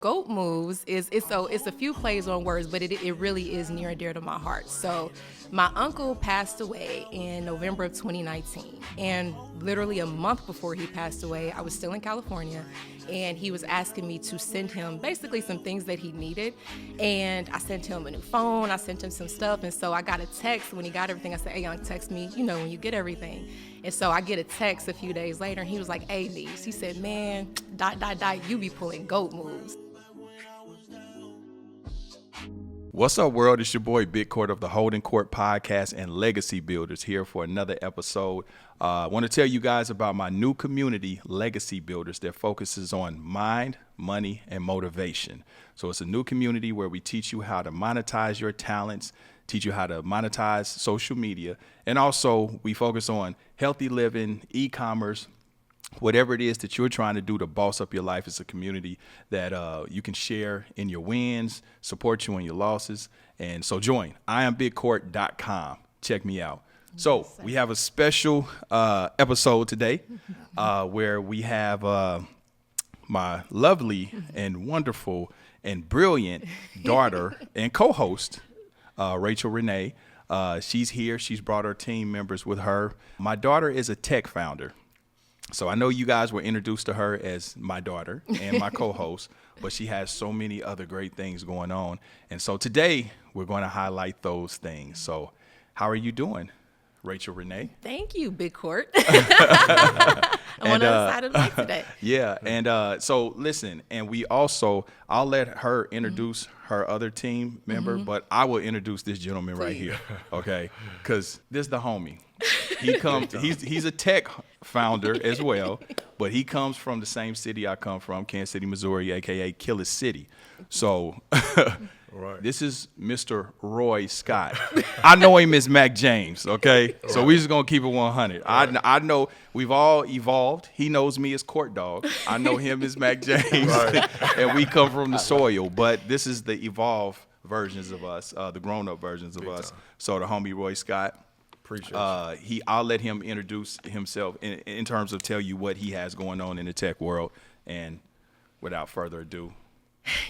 Goat moves it's a few plays on words, but it really is near and dear to my heart. So my uncle passed away in November of 2019, and literally a month before he passed away, I was still in California, and he was asking me to send him basically some things that he needed. And I sent him a new phone, I sent him some stuff, and so I got a text when he got everything. I said, hey, young, text me, when you get everything. And so I get a text a few days later, and he was like, hey, niece, he said, man, ... you be pulling goat moves. What's up, world? It's your boy, Big Court of the Holdin Court Podcast and Legacy Builders, here for another episode. I want to tell you guys about my new community, Legacy Builders, that focuses on mind, money, and motivation. So it's a new community where we teach you how to monetize your talents, teach you how to monetize social media, and also we focus on healthy living, e-commerce, whatever it is that you're trying to do to boss up your life. Is a community that you can share in your wins, support you in your losses. And so join IamBigCourt.com. Check me out. So we have a special episode today where we have my lovely and wonderful and brilliant daughter and co-host, Rachel Renee. She's here. She's brought her team members with her. My daughter is a tech founder. So I know you guys were introduced to her as my daughter and my co-host, but she has so many other great things going on. And so today we're going to highlight those things. So how are you doing, Rachel Renee? Thank you, Big Court. I'm on the other side of the mic today. Yeah. And so listen, and I'll let her introduce her other team member, but I will introduce this gentleman right here. Okay. Because this is the homie. He's a tech founder as well, but he comes from the same city I come from, Kansas City, Missouri, aka Killer City. So right. This is Mr. Roy Scott. I know him as Mac James, okay? Right. So we're just going to keep it 100. Right. I know we've all evolved. He knows me as Court Dogg. I know him as Mac James, right. And we come from the soil, but this is the evolved versions of us, the grown-up versions of us. So the homie Roy Scott. I'll let him introduce himself in terms of tell you what he has going on in the tech world. And without further ado.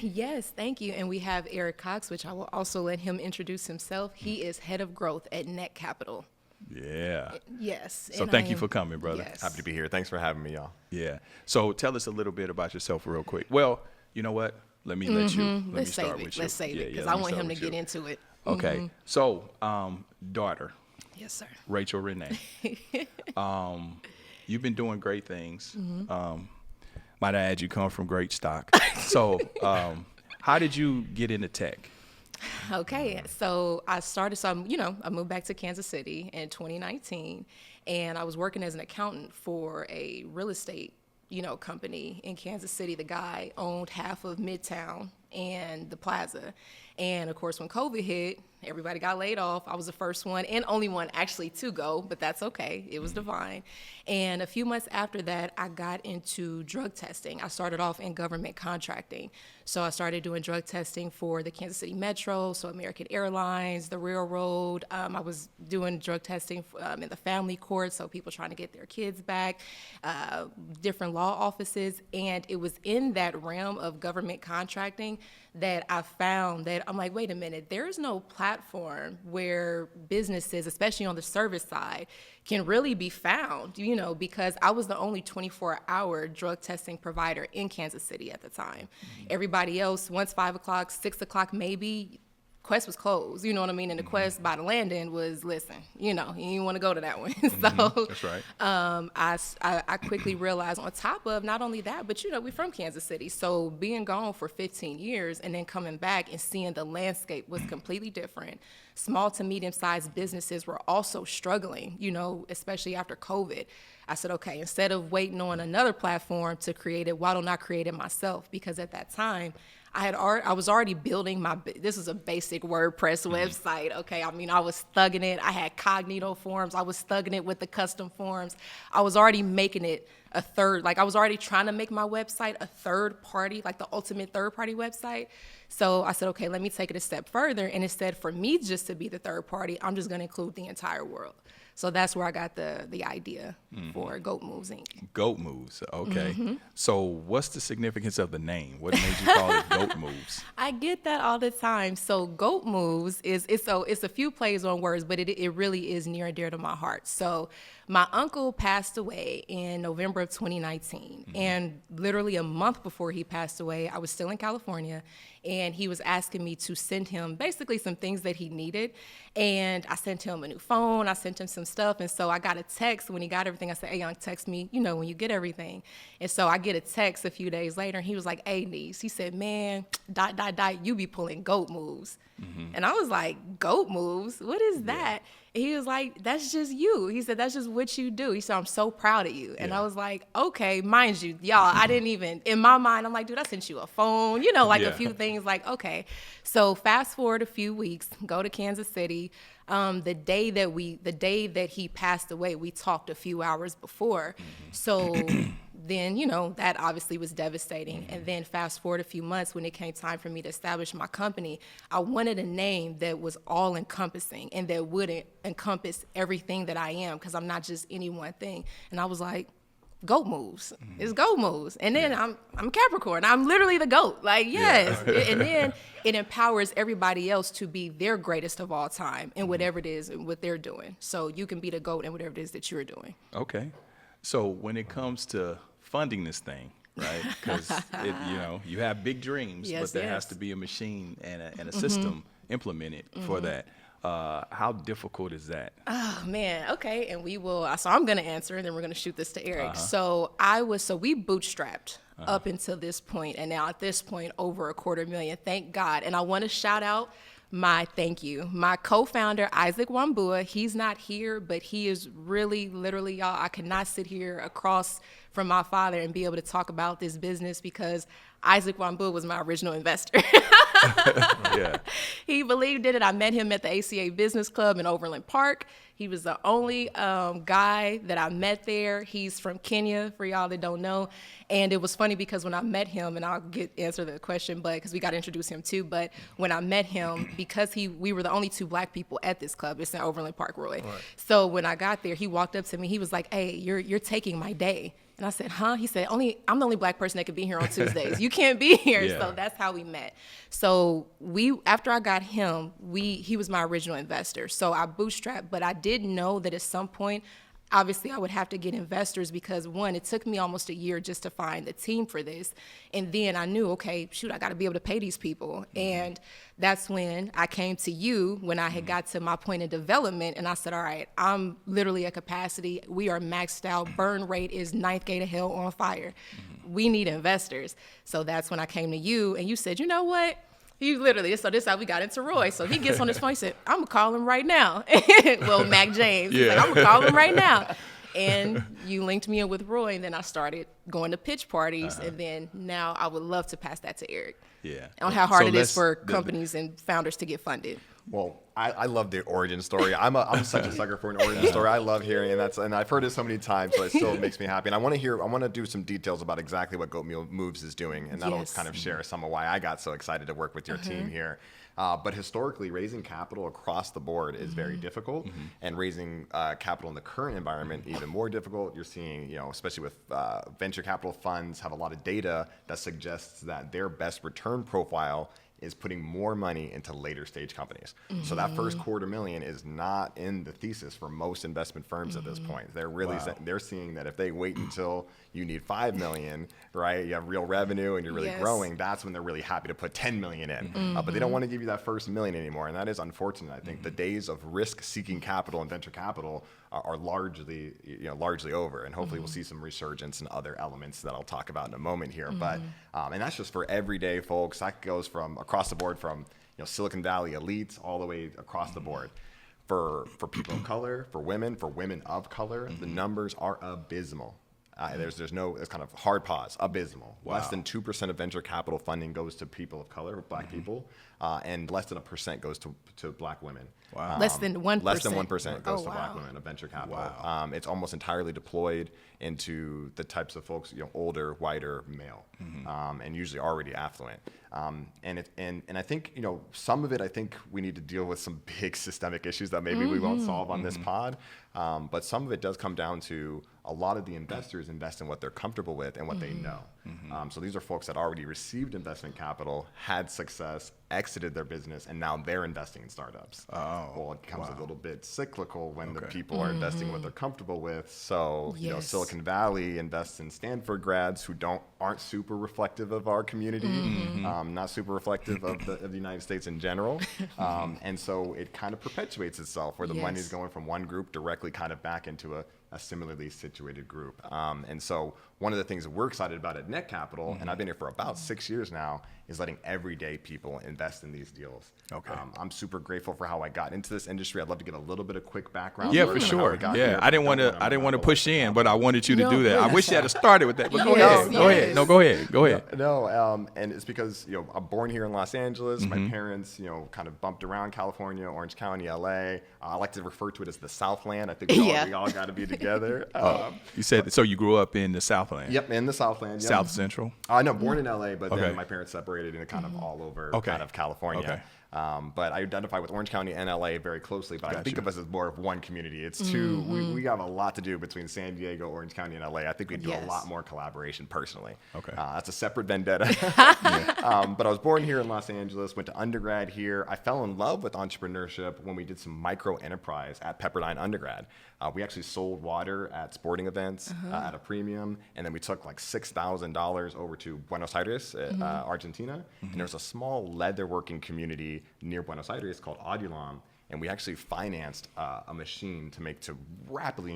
Yes, thank you. And we have Eric Cox, which I will also let him introduce himself. He is head of growth at Net Capital. Yeah. Yes. So thank you for coming, brother. Yes. Happy to be here. Thanks for having me, y'all. Yeah. So tell us a little bit about yourself real quick. Well, you know what? Let me start with you. Let's save it because I want him to get into it. Okay. Mm-hmm. So, daughter. Yes, sir. Rachel Renee. You've been doing great things. Mm-hmm. Might I add, you come from great stock. So how did you get into tech? Okay, so I moved back to Kansas City in 2019, and I was working as an accountant for a real estate, company in Kansas City. The guy owned half of Midtown and the Plaza. And of course, when COVID hit, everybody got laid off. I was the first one and only one actually to go, but that's okay. It was divine. And a few months after that, I got into drug testing. I started off in government contracting. So I started doing drug testing for the Kansas City Metro, so American Airlines, the Railroad. I was doing drug testing in the family court, so people trying to get their kids back, different law offices. And it was in that realm of government contracting that I found that I'm like, wait a minute, there is no platform where businesses, especially on the service side, can really be found, because I was the only 24-hour drug testing provider in Kansas City at the time. Mm-hmm. Everybody else, once 5 o'clock, 6 o'clock maybe, Quest was closed, you know what I mean? And the Quest by the Landing was, listen, you didn't want to go to that one. So that's right. I quickly realized on top of not only that, but we're from Kansas City. So being gone for 15 years and then coming back and seeing the landscape was completely different. Small to medium-sized businesses were also struggling, especially after COVID. I said, okay, instead of waiting on another platform to create it, why don't I create it myself? Because at that time, I was already building this is a basic WordPress website, okay? I mean, I was thugging it. I had Cognito forms. I was thugging it with the custom forms. I was already making it I was already trying to make my website a third party, like the ultimate third party website. So I said, okay, let me take it a step further. And instead for me just to be the third party, I'm just going to include the entire world. So that's where I got the idea for Goat Moves Inc. Goat Moves. Okay. So what's the significance of the name? What made you call it Goat Moves? I get that all the time. So Goat Moves it's a few plays on words, but it really is near and dear to my heart. So my uncle passed away in November of 2019. And literally a month before he passed away, I was still in California, and he was asking me to send him basically some things that he needed. And I sent him a new phone. I sent him some stuff. And so I got a text when he got everything. I said, hey, young, text me, when you get everything. And so I get a text a few days later, and he was like, hey, niece. He said, man, ... you be pulling goat moves. And I was like, goat moves? What is that? And he was like, that's just you. He said, that's just what you do. He said, I'm so proud of you. And I was like, okay, mind you, y'all, I didn't even, in my mind, I'm like, dude, I sent you a phone, a few things, like, okay. So fast forward a few weeks, go to Kansas City. The day that he passed away, we talked a few hours before. So then, that obviously was devastating. And then fast forward a few months, when it came time for me to establish my company, I wanted a name that was all encompassing and that would encompass everything that I am, because I'm not just any one thing. And I was like, Goat Moves. It's Goat Moves. And then I'm Capricorn. I'm literally the goat. Like, yes. And then it empowers everybody else to be their greatest of all time in whatever it is and what they're doing. So you can be the goat in whatever it is that you're doing. Okay. So when it comes to funding this thing, right? Because you have big dreams, but there has to be a machine and a system implemented for that. How difficult is that? Oh man, okay, and we will. So I'm going to answer, and then we're going to shoot this to Eric. So we bootstrapped up until this point, and now at this point, over $250,000. Thank God. And I want to shout out my co-founder Isaac Wambua. He's not here, but he is really, literally, y'all. I cannot sit here across from my father and be able to talk about this business, because Isaac Wambua was my original investor. He believed in it. I met him at the ACA Business Club in Overland Park. He was the only guy that I met there. He's from Kenya, for y'all that don't know. And it was funny because when I met him, and I'll answer the question, but because we got to introduce him too. But when I met him, because we were the only two black people at this club. It's in Overland Park, Roy. Right. So when I got there, he walked up to me. He was like, "Hey, you're taking my day." And I said, huh? He said, I'm the only black person that could be here on Tuesdays. You can't be here. So that's how we met. So after I got him, he was my original investor. So I bootstrapped, but I did know that at some point, obviously I would have to get investors, because one, it took me almost a year just to find the team for this. And then I knew, okay, shoot, I got to be able to pay these people. And that's when I came to you, when I had got to my point of development, and I said, all right, I'm literally at capacity. We are maxed out. Burn rate is ninth gate of hell on fire. We need investors. So that's when I came to you, and you said, you know what? You literally, so this is how we got into Roy. So he gets on his phone, he said, I'm going to call him right now. Well, Mac James, he's like, I'm going to call him right now. And you linked me in with Roy, and then I started going to pitch parties, and then now I would love to pass that to Eric. On how hard it is for companies and founders to get funded. Well, I love the origin story. I'm such a sucker for an origin story. I love hearing it, and I've heard it so many times, so it still makes me happy. And I want to do some details about exactly what Goat Moves is doing, and that'll kind of share some of why I got so excited to work with your team here. But historically, raising capital across the board is very difficult, and raising capital in the current environment even more difficult. You're seeing, especially with venture capital funds, have a lot of data that suggests that their best return profile is putting more money into later stage companies. So that first $250,000 is not in the thesis for most investment firms at this point. They're really they're seeing that if they wait until you need $5 million, right? You have real revenue and you're really growing. That's when they're really happy to put $10 million in. But they don't want to give you that first $1 million anymore, and that is unfortunate. I think the days of risk-seeking capital and venture capital are largely over, and hopefully we'll see some resurgence in other elements that I'll talk about in a moment here. But and that's just for everyday folks. That goes from across the board, from Silicon Valley elites all the way across the board. For people of color, for women of color, the numbers are abysmal. There's no, it's kind of hard pause, abysmal. Wow. Less than 2% of venture capital funding goes to people of color, Black people, and less than 1% goes to Black women. Wow. Less than 1%. Less than 1% goes to wow. Black women of venture capital. Wow. It's almost entirely deployed into the types of folks, older, whiter, male, and usually already affluent. And I think, some of it, I think we need to deal with some big systemic issues that maybe we won't solve on this pod. But some of it does come down to a lot of the investors invest in what they're comfortable with and what they know. So these are folks that already received investment capital, had success, exited their business, and now they're investing in startups. Well, it becomes a little bit cyclical when the people are investing what they're comfortable with. So, Silicon Valley invests in Stanford grads who aren't super reflective of our community, not super reflective of the United States in general. And so it kind of perpetuates itself where the money is going from one group directly kind of back into a similarly situated group. And so one of the things that we're excited about at Net Capital, and I've been here for about 6 years now, is letting everyday people invest in these deals. Okay. I'm super grateful for how I got into this industry. I'd love to give a little bit of quick background. Yeah, for sure. Yeah, I didn't want to push in, but I wanted you to do that. I wish you had started with that. But go ahead. Go ahead. No, and it's because I'm born here in Los Angeles. My parents, kind of bumped around California, Orange County, LA. I like to refer to it as the Southland. I think we all got to be together. You said so. You grew up in the Southland. Yep, in the Southland. Yep. South Central. No, born in LA, but then my parents separated and kind of all over kind of California. Okay. But I identify with Orange County and LA very closely, but I think of us as more of one community. It's two, we have a lot to do between San Diego, Orange County, and LA. I think we do a lot more collaboration personally. Okay. That's a separate vendetta. But I was born here in Los Angeles, went to undergrad here. I fell in love with entrepreneurship when we did some micro enterprise at Pepperdine undergrad. We actually sold water at sporting events at a premium, and then we took like $6,000 over to Buenos Aires, Argentina, and there was a small leatherworking community near Buenos Aires called Audilam, and we actually financed a machine to rapidly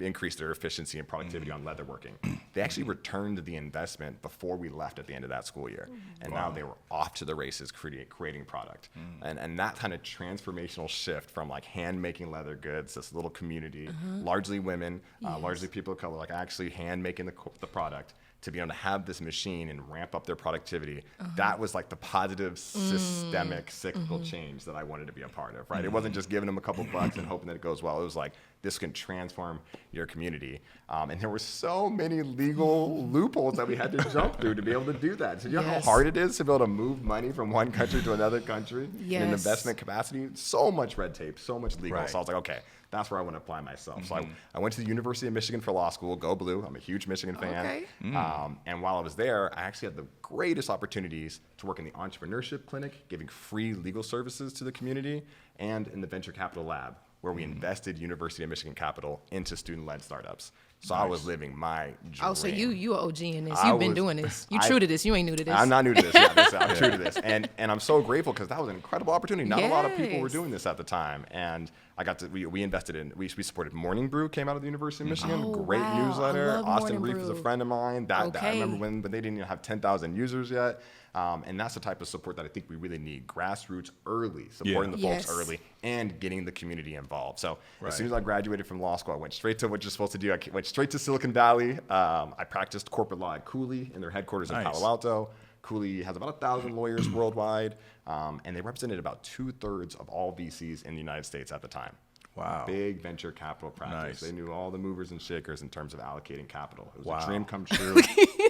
increase their efficiency and productivity on leatherworking. They actually returned the investment before we left at the end of that school year, and now they were off to the races creating product. And that kind of transformational shift from like hand making leather goods, this little community, largely women, largely people of color, like actually hand making the product, to be able to have this machine and ramp up their productivity, that was like the positive systemic cyclical change that I wanted to be a part of, right? It wasn't just giving them a couple bucks and hoping that it goes well. It was like, this can transform your community. And there were so many legal loopholes that we had to jump through to be able to do that. So you know how hard it is to be able to move money from one country to another country in an investment capacity? So much red tape, so much legal. So I was like, okay, that's where I want to apply myself. So I went to the University of Michigan for law school, go Blue. I'm a huge Michigan fan. And while I was there, I actually had the greatest opportunities to work in the entrepreneurship clinic, giving free legal services to the community, and in the venture capital lab, where we invested University of Michigan capital into student-led startups. So I was living my dream. Oh, so you are OG in this. You've been doing this. You true to this. You ain't new to this. I'm not new to this. I'm true to this. And I'm so grateful because that was an incredible opportunity. Not a lot of people were doing this at the time. And I got to, we invested in, we supported Morning Brew, came out of the University of Michigan. Great newsletter. Austin Reef is a friend of mine. That I remember when they didn't even have 10,000 users yet. And that's the type of support that I think we really need. Grassroots early, supporting the folks early, and getting the community involved. So as soon as I graduated from law school, I went straight to what you're supposed to do. I went straight to Silicon Valley. I practiced corporate law at Cooley in their headquarters in Palo Alto. Cooley has about 1,000 lawyers worldwide, and they represented about 2/3 of all VCs in the United States at the time. Wow. Big venture capital practice. Nice. They knew all the movers and shakers in terms of allocating capital. It was a dream come true.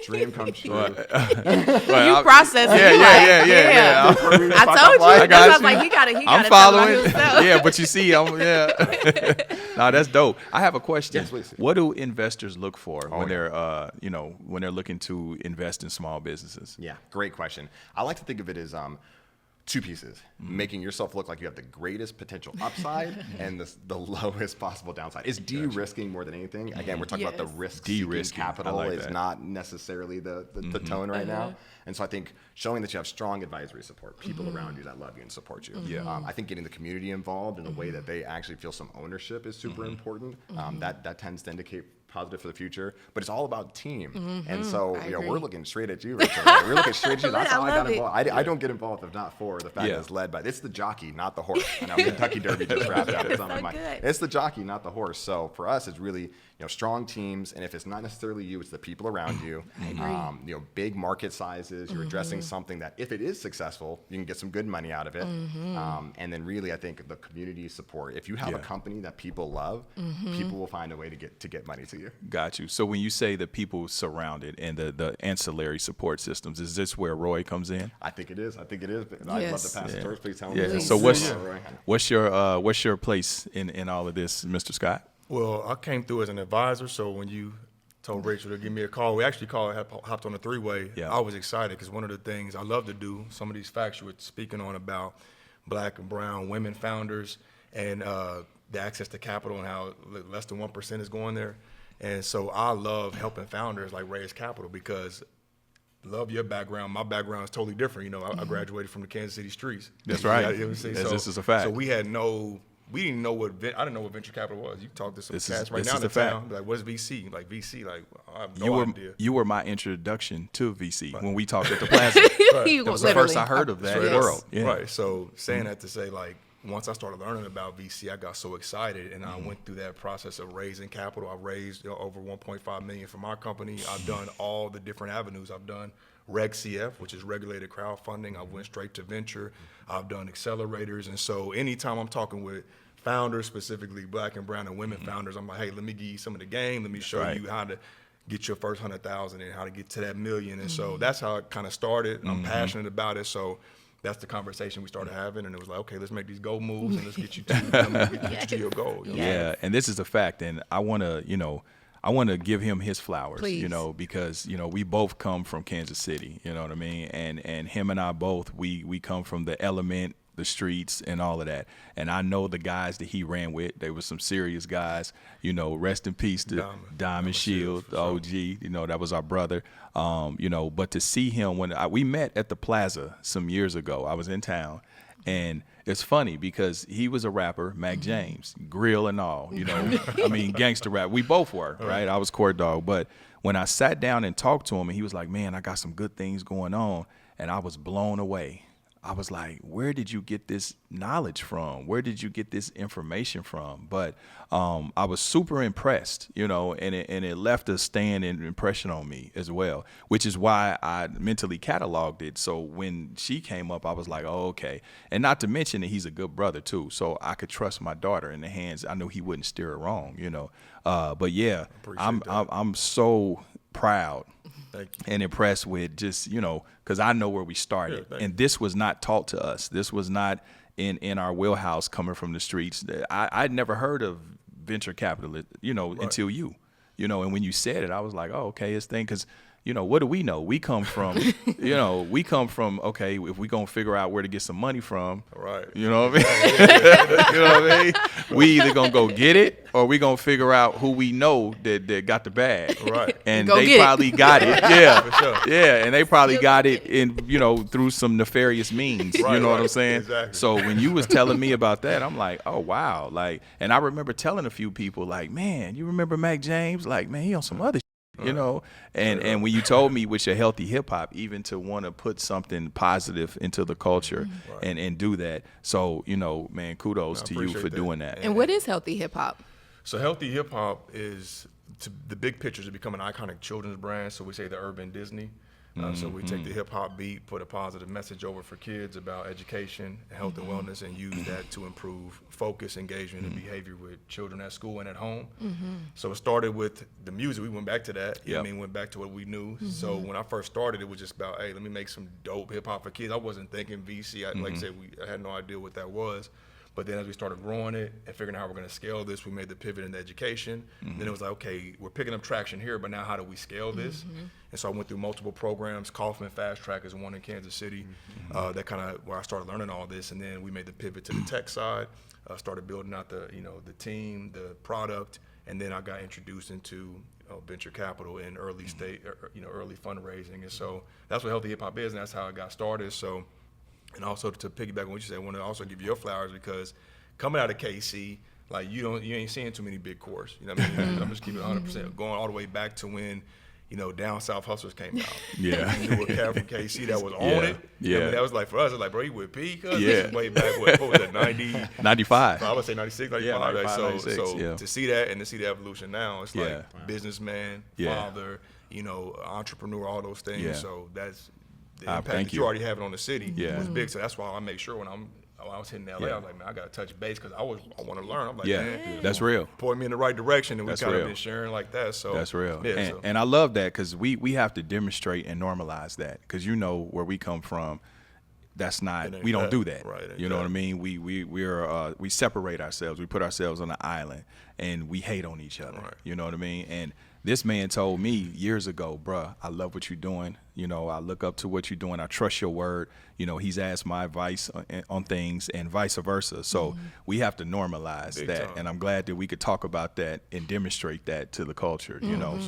Dream come true. You process it. Yeah. I told you. I got you. Like, he got I'm following. Yeah, but you see, No, that's dope. I have a question. Yes, please. What do investors look for when they're, when they're looking to invest in small businesses? Yeah, great question. I like to think of it as two pieces: making yourself look like you have the greatest potential upside and the lowest possible downside. It's de-risking more than anything. Again, we're talking about the risk. De-risking capital is not necessarily the tone right now. And so I think showing that you have strong advisory support, people around you that love you and support you. I think getting the community involved in a way that they actually feel some ownership is super important. That tends to indicate positive for the future, but it's all about team. Mm-hmm. And so, I you know, agree. we're looking straight at you, Rachel. We're looking straight at you. That's how I got love it. involved. I don't get involved if not for the fact that it's led by, it's the jockey, not the horse. I know Kentucky Derby just wrapped up. It's on my mind. good. It's the jockey, not the horse. So for us, it's really, you know, strong teams. And if it's not necessarily you, it's the people around you. You know, big market sizes. You're addressing something that if it is successful, you can get some good money out of it. And then really, I think the community support. If you have a company that people love, people will find a way to get money to you. Got you. So when you say the people surrounded and the ancillary support systems, is this where Roy comes in? I think it is. I'd love to pass the torch. Please tell me. Yeah. Please. So Roy. what's your place in all of this, Mr. Scott? Well, I came through as an advisor, so when you told Rachel to give me a call, we actually hopped on a three-way. Yeah. I was excited because one of the things I love to do, some of these facts you were speaking on about black and brown women founders and the access to capital and how less than 1% is going there. And so I love helping founders like raise capital because love your background. My background is totally different. You know, I graduated from the Kansas City streets. That's right. You know what I'm saying? This is a fact. So we didn't know I didn't know what venture capital was. You talk to some cats right now in the the fact. town, like, what's VC? Like, VC, like, I have no You idea. you were my introduction to VC when we talked at the plaza. You That was the literally. first I heard of that Yes. world. Yeah. Right. So saying that to say, like, once I started learning about VC, I got so excited, and I went through that process of raising capital. I raised over $1.5 million for my company. I've done all the different avenues. I've done Reg CF, which is regulated crowdfunding. I went straight to venture. I've done accelerators, and so anytime I'm talking with founders, specifically black and brown and women founders, I'm like, hey, let me give you some of the game. Let me show Right. you how to get your first 100,000 and how to get to that million. And so that's how it kind of started. I'm passionate about it. So that's the conversation we started having. And it was like, okay, let's make these goal moves and let's get you to your goal. You know? Yeah, and this is a fact, and I want to give him his flowers, Please. because we both come from Kansas City, you know what I mean, and him and I both we come from the element, the streets, and all of that. And I know the guys that he ran with; they were some serious guys. Rest in peace to Diamond Shield, the OG. That was our brother. But to see him when we met at the plaza some years ago, I was in town. And it's funny because he was a rapper, Mac James, grill and all, I mean, gangster rap. We both were, right? I was Court Dogg. But when I sat down and talked to him, and he was like, man, I got some good things going on. And I was blown away. I was like, where did you get this knowledge from? Where did you get this information from? But I was super impressed, and it left a standing impression on me as well, which is why I mentally cataloged it. So when she came up, I was like, oh, okay. And not to mention that he's a good brother too. So I could trust my daughter in the hands. I knew he wouldn't steer her wrong, But yeah, I'm so proud and impressed with just, because I know where we started. And this was not taught to us. This was not in our wheelhouse coming from the streets. I'd never heard of venture capital, until you, and when you said it, I was like, oh, okay, it's thing. Because, what do we know? We come from, okay, if we going to figure out where to get some money from, Right. You know what I mean? We either going to go get it or we going to figure out who we know that got the bag. Right. And Go they get it. probably got it. Yeah. For sure. Yeah. And they probably got it in, through some nefarious means. Right, you know what right. I'm saying? Exactly. So when you was telling me about that, I'm like, oh, wow. Like, and I remember telling a few people, like, man, you remember Mac James? Like, man, he on some other and when you told me with your healthy hip hop, even to want to put something positive into the culture and do that. So, man, kudos to you appreciate for that. doing that. And what is healthy hip hop? So healthy hip hop is, the big picture, to become an iconic children's brand. So we say the urban Disney. So we take the hip hop beat, put a positive message over for kids about education, health, and wellness, and use that to improve focus, engagement, and behavior with children at school and at home. So it started with the music. We went back to that. You know what I mean, went back to what we knew. So when I first started, it was just about, hey, let me make some dope hip hop for kids. I wasn't thinking VC. Like I said, I had no idea what that was. But then as we started growing it and figuring out how we're going to scale this, we made the pivot into education. Then it was like, okay, we're picking up traction here, but now how do we scale this? And so I went through multiple programs. Kaufman Fast Track is one in Kansas City. That kind of where I started learning all this. And then we made the pivot to the tech side, started building out the team, the product. And then I got introduced into venture capital in early state, early fundraising. And so that's what healthy hip hop is, and that's how I got started. So. And also to piggyback on what you said, I want to also give you your flowers because coming out of KC, like you ain't seeing too many big courts. You know what I mean? I'm just keeping it 100%. Going all the way back to when, you know, Down South Hustlers came out. Yeah. You knew a cat from KC that was on it. Yeah. I mean, that was like, for us, it was like, bro, you with P? Cause Yeah. this is way back, what was that, 90? 95. I would say 96, 95. Yeah, 95, like, so 96, yeah. to see that and to see the evolution now, it's Yeah. like businessman, Yeah. father, you know, entrepreneur, all those things. Yeah. So that's the thank impact that you. you already have on the city Yeah. was big. So that's why I make sure when I was hitting LA, Yeah. I was like, man, I got to touch base because I want to learn. I'm like, Yeah, man, that's real. point me in the right direction, and we That's kind real. of been sharing like that. So That's real. Yeah, And I love that because we have to demonstrate and normalize that because you know where we come from. That's not, we don't do that. Right, You know what I mean? We separate ourselves. We put ourselves on an island and we hate on each other. Right. You know what I mean? And this man told me years ago, bruh, I love what you're doing. You know, I look up to what you're doing. I trust your word. You know, he's asked my advice on things and vice versa. So we have to normalize Big that. time. And I'm glad that we could talk about that and demonstrate that to the culture, you know.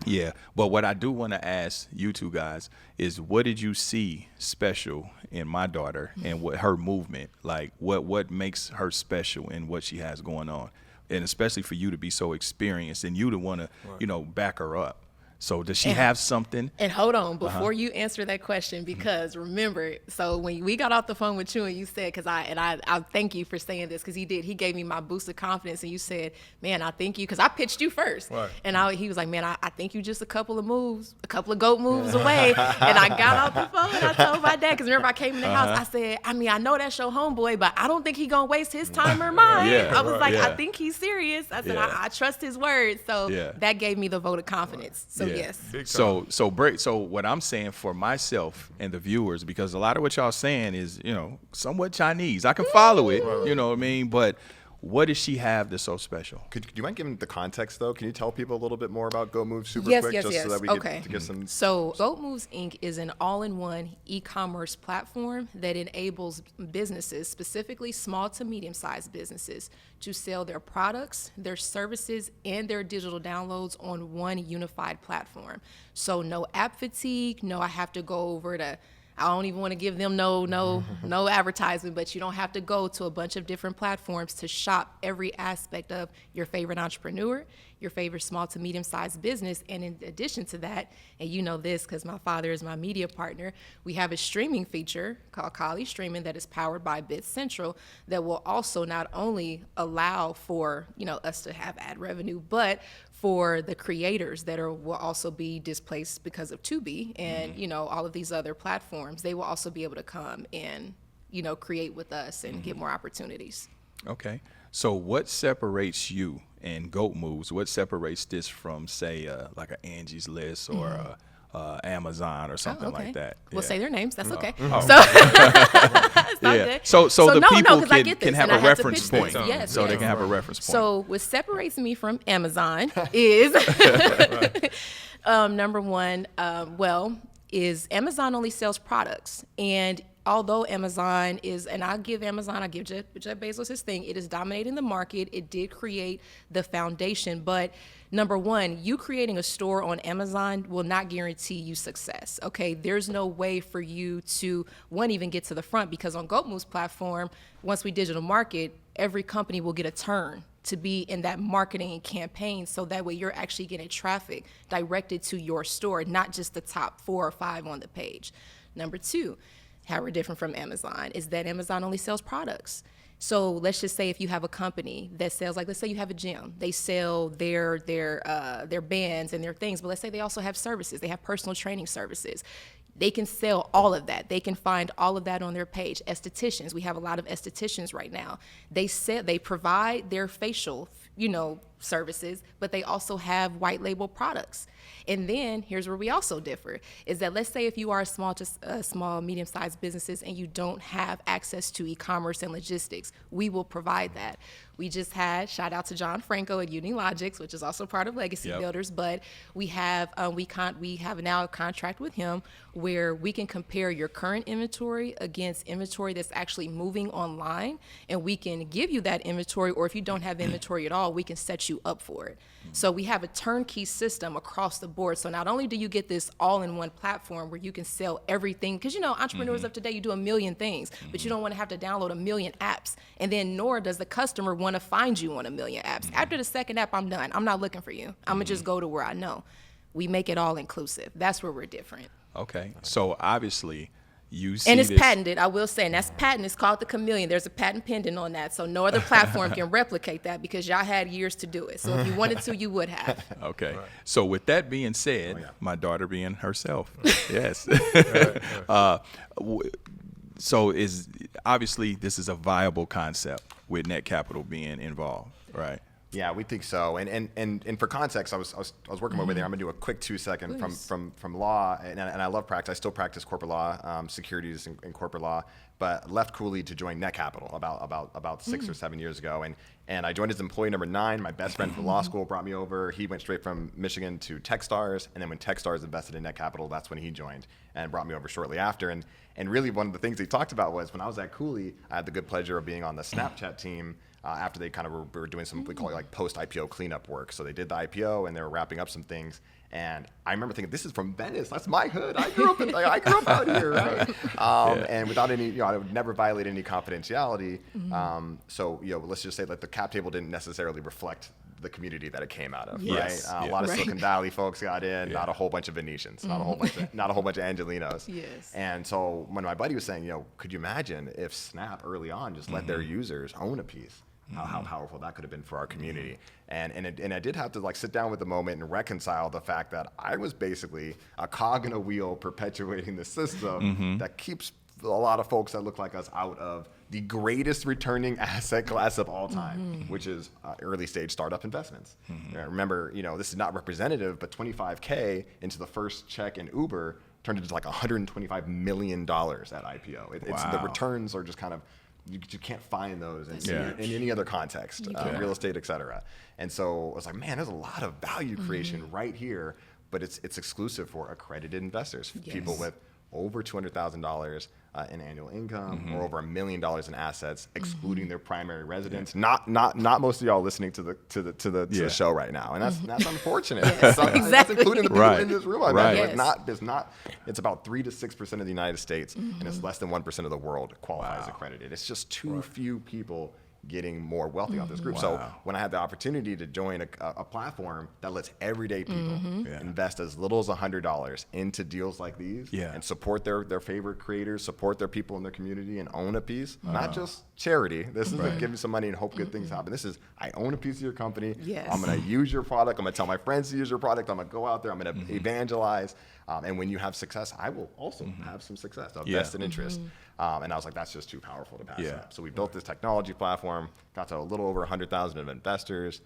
Yeah, but what I do want to ask you two guys is, what did you see special in my daughter and what her movement, like what makes her special in what she has going on, and especially for you to be so experienced and you to want to, you know, back her up. So does she have something? And hold on, before you answer that question, because remember, so when we got off the phone with you and you said, because I thank you for saying this, because he gave me my boost of confidence, and you said, man, I think you, because I pitched you first. Right. And he was like, man, I think you just a couple of GOAT moves away. And I got off the phone and I told my dad, because remember I came in the house, I said, I mean, I know that's your homeboy, but I don't think he gonna waste his time or mine. Yeah, I was like, yeah. I think he's serious. I said, Yeah. I trust his word. So Yeah. that gave me the vote of confidence. So yes. Big time. So what I'm saying for myself and the viewers, because a lot of what y'all saying is, you know, somewhat Chinese. I can follow it, you know what I mean? But what does she have that's so special? Do you mind giving the context, though? Can you tell people a little bit more about Go Moves super Yes, quick? yes, just yes. so that we Okay. get to get some... So Goat Moves Inc. is an all-in-one e-commerce platform that enables businesses, specifically small to medium-sized businesses, to sell their products, their services, and their digital downloads on one unified platform. So no app fatigue, no I have to go over to, I don't even want to give them no advertisement, but you don't have to go to a bunch of different platforms to shop every aspect of your favorite entrepreneur, your favorite small to medium-sized business. And in addition to that, and you know this because my father is my media partner, we have a streaming feature called Kali Streaming that is powered by Bit Central that will also not only allow for, you know, us to have ad revenue, but for the creators that will also be displaced because of Tubi and, you know, all of these other platforms, they will also be able to come and, you know, create with us and get more opportunities. Okay. So what separates you and Goat Moves? What separates this from, say, like an Angie's List or Amazon or something like that? We'll say their names. That's okay. Oh. So, it's not Yeah. good. So the no, people 'cause I can get this, have and I a had to reference pitch point. this. Yes, So they yes. can have a reference point. So what separates me from Amazon is number one, is Amazon only sells products. And although Amazon is, and I give Jeff Bezos his thing, it is dominating the market. It did create the foundation. But number one, you creating a store on Amazon will not guarantee you success. Okay, there's no way for you to, one, even get to the front, because on Goat Moves platform, once we digital market, every company will get a turn to be in that marketing campaign, so that way you're actually getting traffic directed to your store, not just the top 4 or 5 on the page. Number two, how we're different from Amazon is that Amazon only sells products. So let's just say if you have a company that sells, like let's say you have a gym, they sell their bands and their things, but let's say they also have services, they have personal training services. They can sell all of that. They can find all of that on their page. Estheticians, we have a lot of estheticians right now. They provide their facial, you know, services, but they also have white label products. And then here's where we also differ, is that let's say if you are a small, medium-sized businesses and you don't have access to e-commerce and logistics, we will provide that. We just had, shout out to John Franco at Unilogics, which is also part of Legacy Builders, but we have now a contract with him where we can compare your current inventory against inventory that's actually moving online, and we can give you that inventory, or if you don't have inventory at all, we can set sets you up for it. So we have a turnkey system across the board. So not only do you get this all-in-one platform where you can sell everything, because entrepreneurs of today, you do a million things, but you don't want to have to download a million apps. And then nor does the customer want to find you on a million apps. After the second app, I'm done. I'm not looking for you. I'm gonna just go to where I know. We make it all inclusive. That's where we're different. Okay. So obviously you see and it's this. patented, I will say, and that's patent. It's called the Chameleon. There's a patent pending on that, so no other platform can replicate that because y'all had years to do it. So if you wanted to, you would have. Okay. Right. So with that being said, my daughter being herself, yes. So is obviously this is a viable concept with Net Capital being involved, right? Yeah, we think so. And for context, I was working my way there. I'm gonna do a quick 2-second from law, and I love practice. I still practice corporate law, securities and corporate law, but left Cooley to join Net Capital about 6 or 7 years ago. And I joined as employee number 9. My best friend from law school brought me over. He went straight from Michigan to Techstars, and then when Techstars invested in Net Capital, that's when he joined and brought me over shortly after. And really one of the things he talked about was when I was at Cooley, I had the good pleasure of being on the Snapchat team. After they kind of were doing some, we call it like post-IPO cleanup work. So they did the IPO and they were wrapping up some things. And I remember thinking, this is from Venice. That's my hood. I grew up out here, right? And without any, I would never violate any confidentiality. So, let's just say that the cap table didn't necessarily reflect the community that it came out of, right? A lot of Silicon Valley folks got in, not a whole bunch of Venetians, not a whole bunch of Angelinos. Yes. And so when my buddy was saying, could you imagine if Snap early on just let their users own a piece? How powerful that could have been for our community. And I did have to sit down with the moment and reconcile the fact that I was basically a cog in a wheel perpetuating the system that keeps a lot of folks that look like us out of the greatest returning asset class of all time, which is early stage startup investments. Remember, this is not representative, but $25K into the first check in Uber turned into $125 million at IPO. It's the returns are just kind of, you can't find those in any other context, real estate, et cetera. And so I was like, man, there's a lot of value creation right here, but it's exclusive for accredited investors, people with over $200,000 in annual income or over $1 million in assets, excluding their primary residence. Not most of y'all listening to the show right now, and that's unfortunate. That's including the people in this room. It's about 3 to 6% of the United States, and it's less than 1% of the world qualifies accredited. It's just too few people getting more wealthy off this group. So when I had the opportunity to join a platform that lets everyday people invest as little as $100 into deals like these and support their favorite creators, support their people in their community, and own a piece, not just charity. This isn't give me some money and hope good things happen. This is, I own a piece of your company. I'm going to use your product. I'm going to tell my friends to use your product. I'm going to go out there. I'm going to evangelize. And when you have success, I will also have some success, a vested interest. And I was like, that's just too powerful to pass up. So we built this technology platform, got to a little over 100,000 of investors,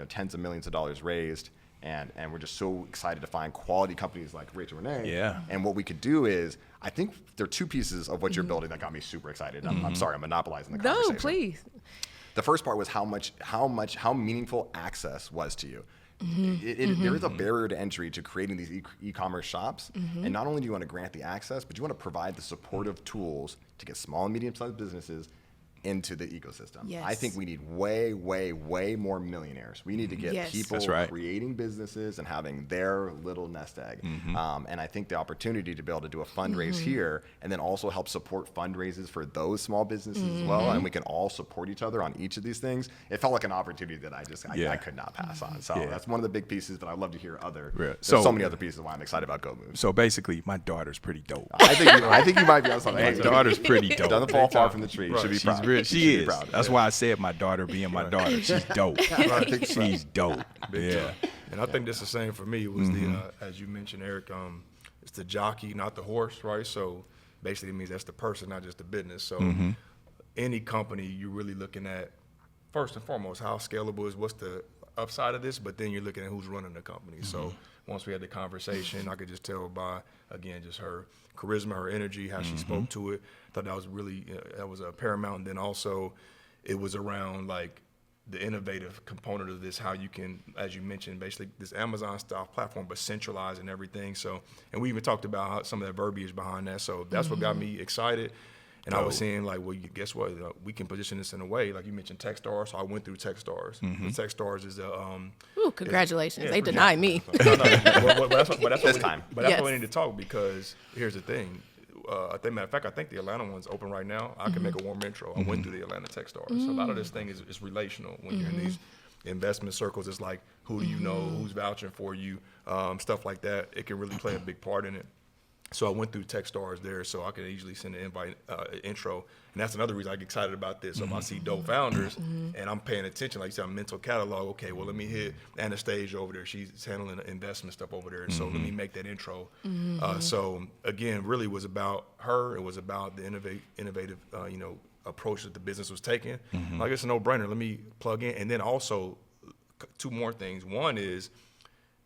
tens of millions of dollars raised. And we're just so excited to find quality companies like Rachel Renee. And what we could do is, I think there are 2 pieces of what you're building that got me super excited. I'm sorry, I'm monopolizing the conversation. No, please. The first part was how meaningful access was to you. There is a barrier to entry to creating these e-commerce shops. And not only do you want to grant the access, but you want to provide the supportive tools to get small and medium-sized businesses into the ecosystem. I think we need way, way, way more millionaires. We need to get people creating businesses and having their little nest egg. And I think the opportunity to be able to do a fundraise here and then also help support fundraisers for those small businesses as well, and we can all support each other on each of these things. It felt like an opportunity that I could not pass on. So that's one of the big pieces, but I'd love to hear other. There's so many other pieces why I'm excited about Go Move. So basically, my daughter's pretty dope. I think you might be on something. My daughter's pretty dope. Doesn't fall far from the tree. Should be proud. She is. That's why I said my daughter being my daughter. She's dope. She's dope. And I think that's the same for me. It was as you mentioned, Eric, it's the jockey, not the horse, right? So basically it means that's the person, not just the business. So any company, you're really looking at, first and foremost, how scalable is, what's the upside of this, but then you're looking at who's running the company. So once we had the conversation, I could just tell by, again, just her charisma, her energy, how she spoke to it. I thought that was really, that was paramount. And then also it was around the innovative component of this, how you can, as you mentioned, basically this Amazon style platform, but centralizing everything. So, and we even talked about some of that verbiage behind that. So that's what got me excited. And I was saying, like, well, guess what? We can position this in a way, like you mentioned Techstars. So I went through Techstars. Techstars is Ooh, congratulations. They appreciate denied me. No, but that's This time. But that's what we need to talk, because here's the thing. Matter of fact, I think the Atlanta one's open right now. I can make a warm intro. I went through the Atlanta Techstars. So a lot of this thing is relational. When you're in these investment circles, it's like, who do you know? Who's vouching for you? Stuff like that. It can really play a big part in it. So I went through Techstars there, so I could easily send an invite, intro. And that's another reason I get excited about this. So if I see dope founders and I'm paying attention, like you said, mental catalog, okay, well, let me hit Anastasia over there. She's handling the investment stuff over there. So let me make that intro. So again, really was about her. It was about the innovative, approach that the business was taking. Like, it's a no-brainer. Let me plug in. And then also 2 more things. One is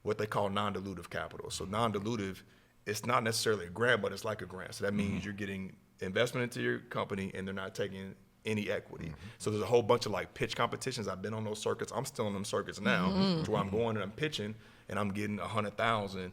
what they call non-dilutive capital. So non-dilutive, it's not necessarily a grant, but it's like a grant. So that means you're getting investment into your company and they're not taking any equity. So there's a whole bunch of like pitch competitions. I've been on those circuits. I'm still on them circuits now, to where I'm going and I'm pitching and I'm getting $100,000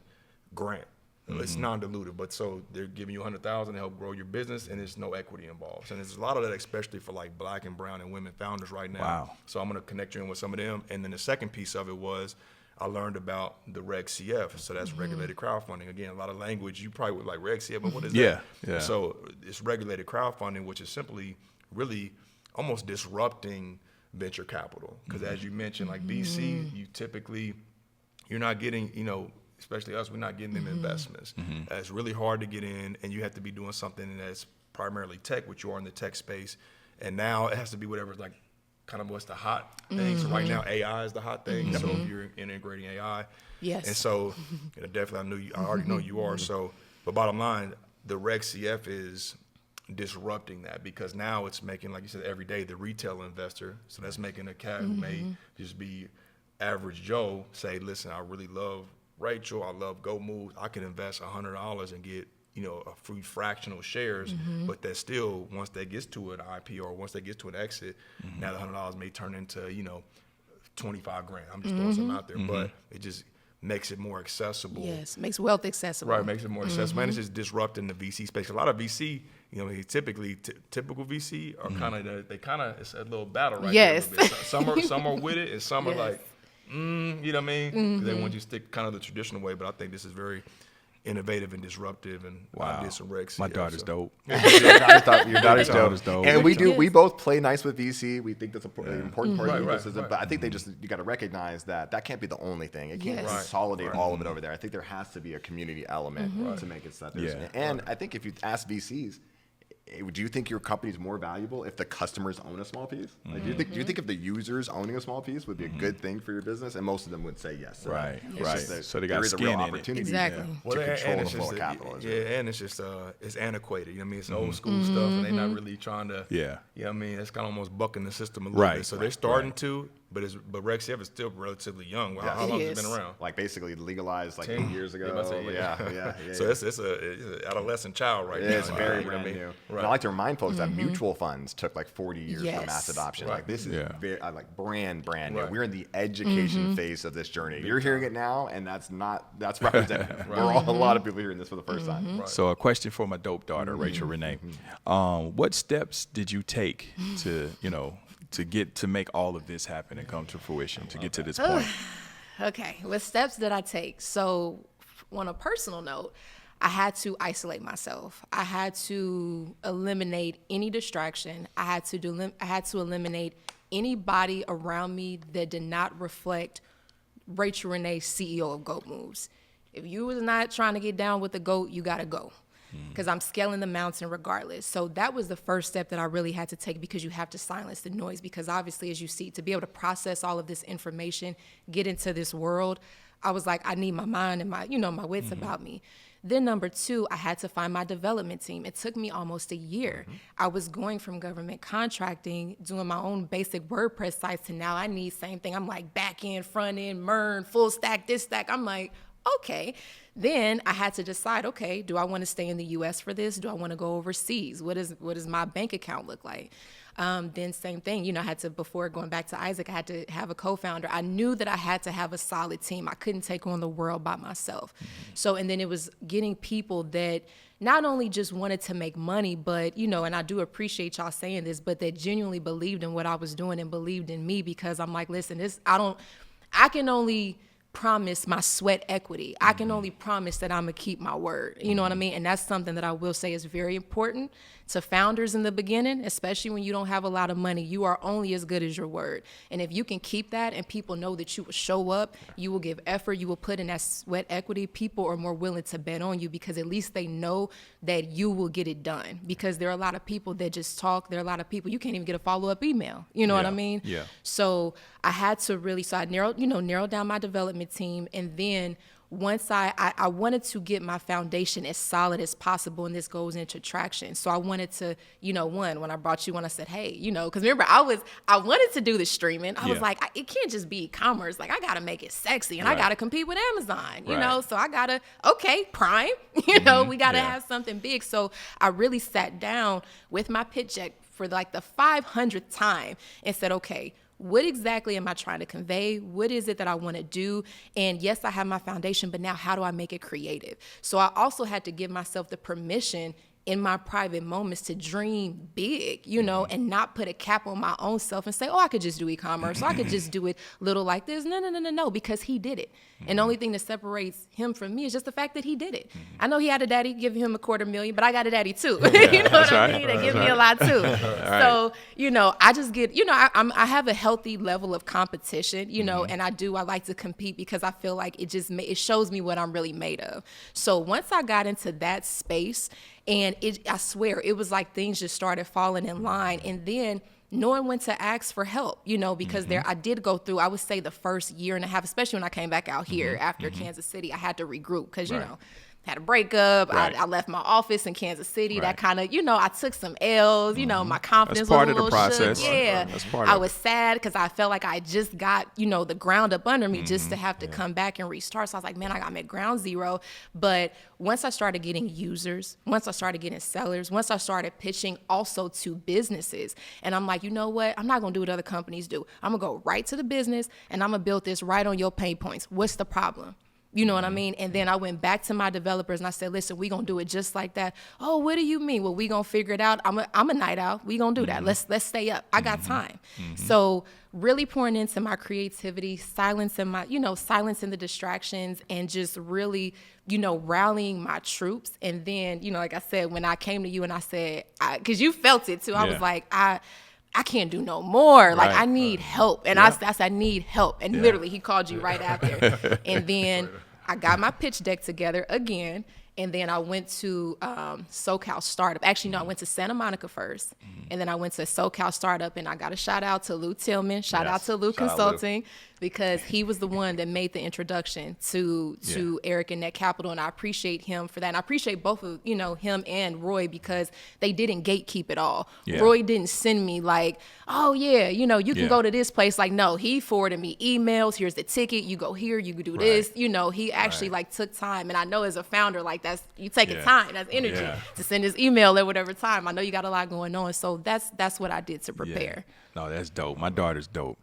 grant. It's non-dilutive, but so they're giving you $100,000 to help grow your business, and there's no equity involved. And there's a lot of that, especially for like Black and brown and women founders right now. Wow. So I'm going to connect you in with some of them. And then the second piece of it was, I learned about the Reg CF, so that's regulated crowdfunding. Again, a lot of language, you probably would like Reg CF, but what is that? Yeah. So it's regulated crowdfunding, which is simply really almost disrupting venture capital. Because as you mentioned, like VC, you're not getting, especially us, we're not getting them investments. It's really hard to get in, and you have to be doing something that's primarily tech, which you are in the tech space. And now it has to be whatever's like, kind of what's the hot thing. So right now, AI is the hot thing. So if you're integrating AI, Yes. and so definitely, I already know you are. So, but bottom line, the Reg CF is disrupting that, because now it's making, like you said, every day the retail investor. So that's making a cat who may just be average Joe say, listen, I really love Rachel. I love Go Move. I can invest $100 and get a free fractional shares, but that still, once that gets to an IPO or once that gets to an exit, now the $100 may turn into, $25,000. I'm just throwing something out there, but it just makes it more accessible. Yes, makes wealth accessible. Right, makes it more accessible. And it's just disrupting the VC space. A lot of VC, typically typical VC are it's a little battle right Yes. there. Some are with it, and some are like, you know what I mean? 'Cause they want you to stick kind of the traditional way, but I think this is very innovative and disruptive, and I did some Reg CF. My daughter's dope. Your daughter's dope. And we both play nice with VC. We think that's an important part of the ecosystem. But I think you got to recognize that can't be the only thing. It can't consolidate all of it over there. I think there has to be a community element to make it so that there's. And I think if you ask VCs, do you think your company is more valuable if the customers own a small piece? Like, do you think if the users owning a small piece would be a good thing for your business? And most of them would say yes. Right. So they there got is a skin real in it. opportunity Exactly. to control the flow of capital. And it's just it's antiquated. It's old school stuff, and they're not really trying to. It's kind of almost bucking the system a little bit. So they're starting to. But Reg CF is still relatively young. How long has it been around? Like basically legalized like 8 years ago. So it's an adolescent child right now. It's very brand new. And I like to remind folks that mutual funds took like 40 years for mass adoption. Like this is very, like brand new. We're in the education phase of this journey. You're hearing it now, and that's representative. We're a lot of people hearing this for the first time. So a question for my dope daughter, Rachel Renee. What steps did you take to make all of this happen and come to fruition, to get to this point? Okay, what steps did I take? So on a personal note, I had to isolate myself. I had to eliminate any distraction. I had to eliminate anybody around me that did not reflect Rachel Renee, CEO of GOAT Moves. If you was not trying to get down with the GOAT, you gotta go. Because I'm scaling the mountain regardless. So that was the first step that I really had to take, because you have to silence the noise. Because obviously, as you see, to be able to process all of this information, get into this world, I was like, I need my mind and my wits about me. Then number 2, I had to find my development team. It took me almost a year. I was going from government contracting, doing my own basic WordPress sites, to now I need same thing. I'm like back end, front end, MERN, full stack, this stack. I'm like, okay. Then I had to decide, okay, do I want to stay in the U.S. for this? Do I want to go overseas? What does my bank account look like? Then same thing, you know, I had to, before going back to Isaac, I had to have a co-founder. I knew that I had to have a solid team. I couldn't take on the world by myself. So, and then it was getting people that not only just wanted to make money, but, you know, and I do appreciate y'all saying this, but that genuinely believed in what I was doing and believed in me, because I'm like, listen, I can only promise my sweat equity. I can only promise that I'm gonna keep my word. You know what I mean? And that's something that I will say is very important to founders in the beginning, especially when you don't have a lot of money. You are only as good as your word. And if you can keep that and people know that you will show up, you will give effort, you will put in that sweat equity, people are more willing to bet on you, because at least they know that you will get it done. Because there are a lot of people that just talk. There are a lot of people, you can't even get a follow-up email. You know what I mean? Yeah. So I had to really, so I narrowed down my development team. And then once I wanted to get my foundation as solid as possible, and this goes into traction. So I wanted to, you know, when I brought you on, I said, hey, you know, because remember, I wanted to do the streaming. I was like, it can't just be e-commerce. Like, I got to make it sexy, and I got to compete with Amazon, you know? So I got to, okay, Prime, you know, we got to have something big. So I really sat down with my pitch deck for like the 500th time and said, okay, what exactly am I trying to convey? What is it that I want to do? And yes, I have my foundation, but now how do I make it creative? So I also had to give myself the permission in my private moments to dream big, you know, and not put a cap on my own self and say, oh, I could just do e-commerce, or I could just do it little like this. No, because he did it. And the only thing that separates him from me is just the fact that he did it. I know he had a daddy giving him $250,000, but I got a daddy too. You know what I mean? They give me a lot too. So, you know, I just get, you know, I have a healthy level of competition, you know, and I like to compete because I feel like it shows me what I'm really made of. So once I got into that space, and I swear, it was like things just started falling in line. And then knowing when to ask for help, you know, because I did go through, I would say the first year and a half, especially when I came back out here after Kansas City, I had to regroup because, you know, had a breakup. I left my office in Kansas City. That kind of, you know, I took some L's. You know, my confidence was a little shook. Yeah, that's part of it. I was sad because I felt like I just got, you know, the ground up under me just to have to come back and restart. So I was like, man, I'm at ground zero. But once I started getting users, once I started getting sellers, once I started pitching also to businesses, and I'm like, you know what? I'm not going to do what other companies do. I'm going to go right to the business, and I'm going to build this right on your pain points. What's the problem? You know what I mean? And then I went back to my developers and I said, listen, we gonna do it just like that. Oh, what do you mean? Well, we gonna figure it out. I'm a night owl. We gonna do that. Let's stay up. I got time. So really pouring into my creativity, silencing the distractions, and just really, you know, rallying my troops. And then, you know, like I said, when I came to you and I said, because you felt it too, I was like, I can't do no more. Like, I need help. And I said, I need help. And literally, he called you right after. And then I got my pitch deck together again. And then I went to SoCal Startup. Actually, no, I went to Santa Monica first. And then I went to SoCal Startup. And I got a shout out to Lou Tillman. Shout out to Lou Consulting. Because he was the one that made the introduction to Eric and Net Capital, and I appreciate him for that. And I appreciate both of, you know, him and Roy, because they didn't gatekeep it all. Roy didn't send me like, oh yeah, you know, you can go to this place. Like, no, he forwarded me emails. Here's the ticket. You go here. You can do this. You know, he actually like took time. And I know as a founder, like you taking time, that's energy to send his email at whatever time. I know you got a lot going on, so that's what I did to prepare. No, that's dope. My daughter's dope.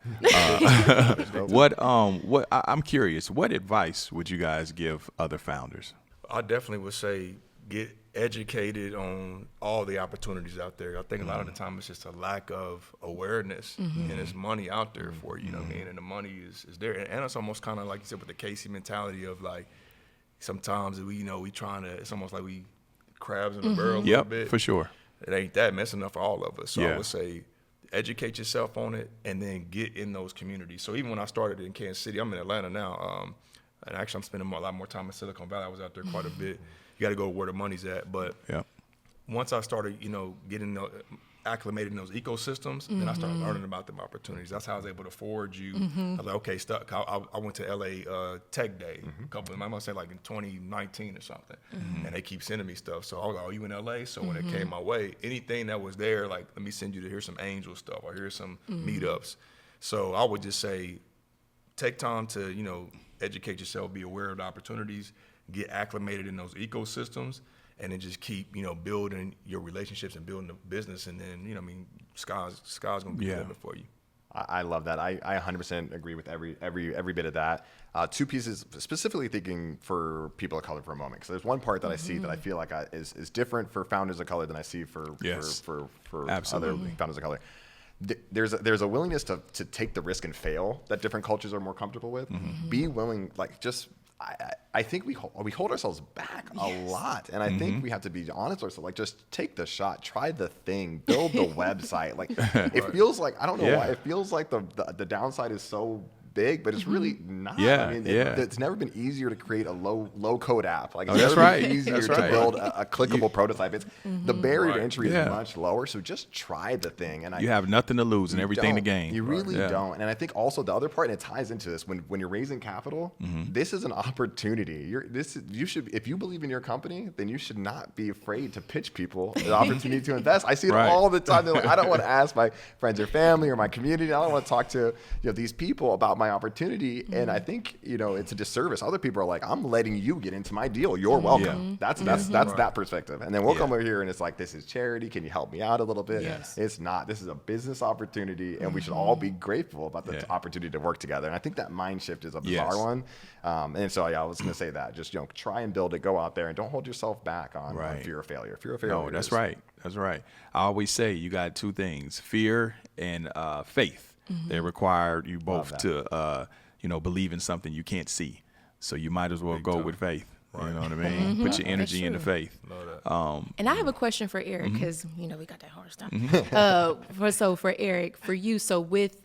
I'm curious, what advice would you guys give other founders? I definitely would say get educated on all the opportunities out there. I think a lot of the time it's just a lack of awareness, and there's money out there for you, you know what I mean? And the money is there. And it's almost kind of like you said with the Casey mentality of like, sometimes it's almost like we crabs in a barrel a little bit. For sure. It ain't that messing enough for all of us. So I would say, educate yourself on it, and then get in those communities. So even when I started in Kansas City, I'm in Atlanta now, and actually I'm spending a lot more time in Silicon Valley. I was out there quite a bit. You got to go where the money's at. But once I started, you know, getting acclimated in those ecosystems, then I started learning about them opportunities. That's how I was able to forward you. I was like, okay, I went to LA Tech Day a couple of them, I must say like in 2019 or something, and they keep sending me stuff. So I was like, oh, you in LA? So when it came my way, anything that was there, like, let me send you to here's some angel stuff, or here's some meetups. So I would just say, take time to, you know, educate yourself, be aware of the opportunities, get acclimated in those ecosystems, and then just keep, building your relationships and building the business. And then, sky's going to be the limit for you. I love that. I 100% agree with every bit of that. Two pieces, specifically thinking for people of color for a moment, because there's one part that I see that I feel like is different for founders of color than I see for other founders of color. There's a willingness to take the risk and fail that different cultures are more comfortable with. Be willing, I think we hold ourselves back a lot, and I think we have to be honest with ourselves. Just take the shot, try the thing, build the website. It feels like, I don't know why, it feels like the downside is so big, but it's really not. It's never been easier to create a low code app. It's never been easier to build a clickable prototype. It's the barrier to entry is much lower. So just try the thing, and you have nothing to lose and everything to gain. You really don't. And I think also the other part, and it ties into this, when you're raising capital, this is an opportunity. You should, if you believe in your company, then you should not be afraid to pitch people the opportunity to invest. I see it all the time. They're like, I don't want to ask my friends or family or my community. I don't want to talk to these people about my opportunity. And I think it's a disservice. Other people are like, I'm letting you get into my deal. You're welcome. That's that perspective. And then we'll come over here and it's like, this is charity. Can you help me out a little bit? It's not. This is a business opportunity, and we should all be grateful about the opportunity to work together. And I think that mind shift is a bizarre one. And so I was going to say that. Just try and build it. Go out there and don't hold yourself back on fear of failure. Fear of failure. No, that's right. That's right. I always say you got two things: fear and faith. They require you both to, believe in something you can't see. So you might as well go with faith. Right. You know what I mean? Put your energy into faith. And I have a question for Eric, because, we got that hard stuff. For Eric, for you, so with,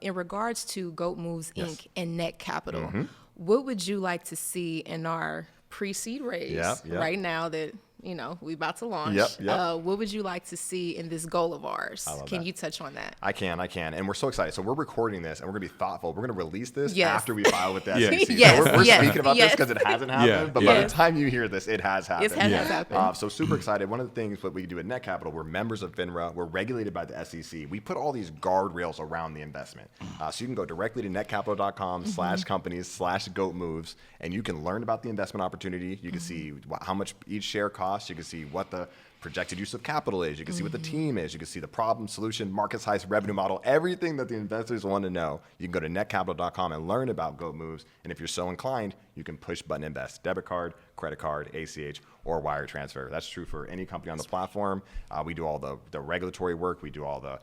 in regards to Goat Moves Inc. and Net Capital, what would you like to see in our pre-seed raise right now that, we about to launch? What would you like to see in this goal of ours? Can you touch on that? I can. And we're so excited. So we're recording this, and we're going to be thoughtful. We're going to release this after we file with the SEC. So we're speaking about this because it hasn't happened, but by the time you hear this, it has happened. It has happened. So super excited. One of the things that we do at Net Capital, we're members of FINRA. We're regulated by the SEC. We put all these guardrails around the investment. So you can go directly to netcapital.com/companies/goatmoves, and you can learn about the investment opportunity. You can see how much each share costs. You can see what the projected use of capital is. You can see what the team is. You can see the problem, solution, market size, revenue model, everything that the investors want to know. You can go to netcapital.com and learn about Goat Moves. And if you're so inclined, you can push button invest, debit card, credit card, ACH, or wire transfer. That's true for any company on the platform. We do all the regulatory work. We do all the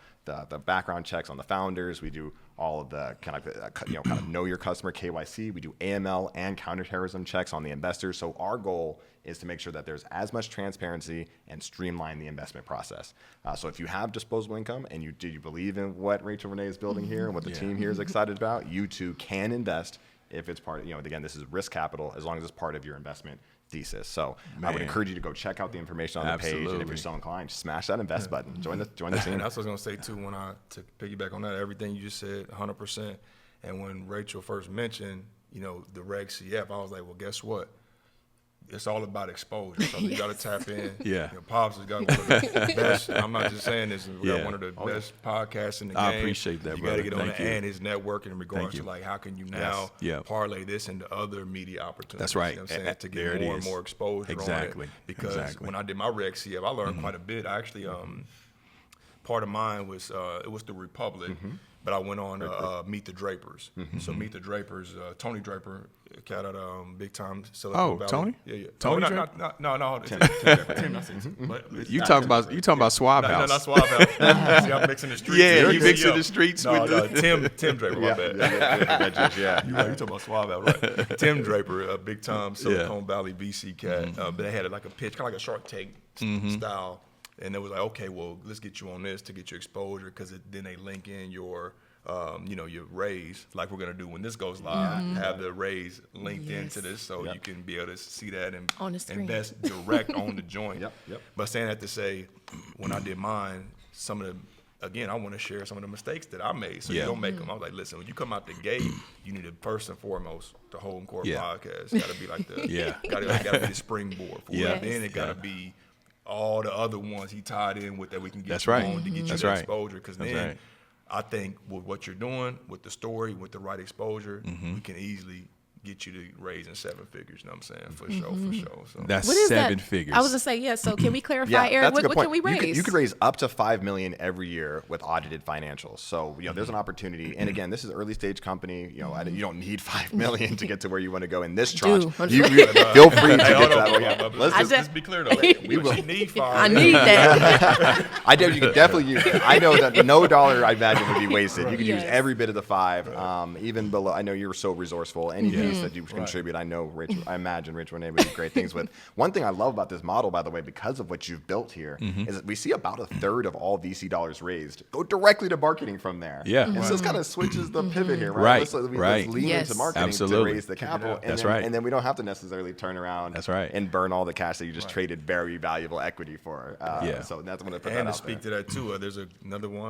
background checks on the founders. We do all of the kind of know your customer KYC. We do AML and counterterrorism checks on the investors. So our goal is to make sure that there's as much transparency and streamline the investment process. So if you have disposable income and you believe in what Rachel Renee is building here and what the team here is excited about, you too can invest if it's part of, again, this is risk capital as long as it's part of your investment thesis. So I would encourage you to go check out the information on the page, and if you're so inclined, smash that invest button. Join the team. And that's what I was gonna say too. To piggyback on that, everything you just said, 100%. And when Rachel first mentioned, the Reg CF, I was like, well, guess what? It's all about exposure. So you got to tap in. Pops has got one of the best. I'm not just saying this. We got one of the best podcasts in the game. I appreciate that, you brother. You got to get on and his network in regards to how can you now parlay this into other media opportunities. That's right. You know what I'm saying? To get more and more exposure on it. Because when I did my Reg CF, I learned quite a bit. I actually, part of mine was it was the Republic. But I went on Meet the Drapers. So Meet the Drapers, Tony Draper, cat out big time Silicon Valley. Tony? Yeah. Tony Draper? No. Tim, you talking about Swab House? No, not Swab House. See, I'm mixing the streets. Yeah, you mixing the streets with Tim Draper, my bad. You talking about Swab House, right? Tim Draper, a big time Silicon Valley VC cat. But they had like a pitch, kind of like a Shark Tank style. And it was like, okay, well, let's get you on this to get your exposure, because then they link in your, your raise, like we're gonna do when this goes live. Have the raise linked into this, so you can be able to see that and invest direct on the joint. But saying that to say, when I did mine, I want to share some of the mistakes that I made, so you don't make them. I was like, listen, when you come out the gate, you need to first and foremost the Holdin Court Podcast. Got to be like gotta be the springboard for it. Then it gotta be all the other ones he tied in with that we can get on to get you that exposure. Because then I think with what you're doing, with the story, with the right exposure, we can easily get you to raise in 7 figures. You know what I'm saying? For sure. So That's What is 7 that? figures. I was gonna say, yeah. So can we clarify, Yeah, Eric? that's a good What point. can we raise? You could raise up to $5 million every year with audited financials. So there's an opportunity. And again, this is an early stage company. You don't need $5 million to get to where you want to go in this tranche. You feel free to get to that. Let's be clear though. We will need 5. I need that. You could definitely use it. I know that no dollar I imagine would be wasted. You could use Yes. every bit of the 5, even below. I know you're so resourceful. Any piece that you contribute, I know I imagine Rich Renee would do great things with. One thing I love about this model, by the way, because of what you've built here, is that we see about a third of all VC dollars raised go directly to marketing from there. Yeah. And so this kind of switches the pivot here, right? Let's lean Yes. into marketing Absolutely. to raise the capital. And That's then, right. And then we don't have to necessarily turn around That's right. and burn all the cash that you just traded very valuable equity for. Yeah. So that's when I put And that to out there. speak to that too, there's another one.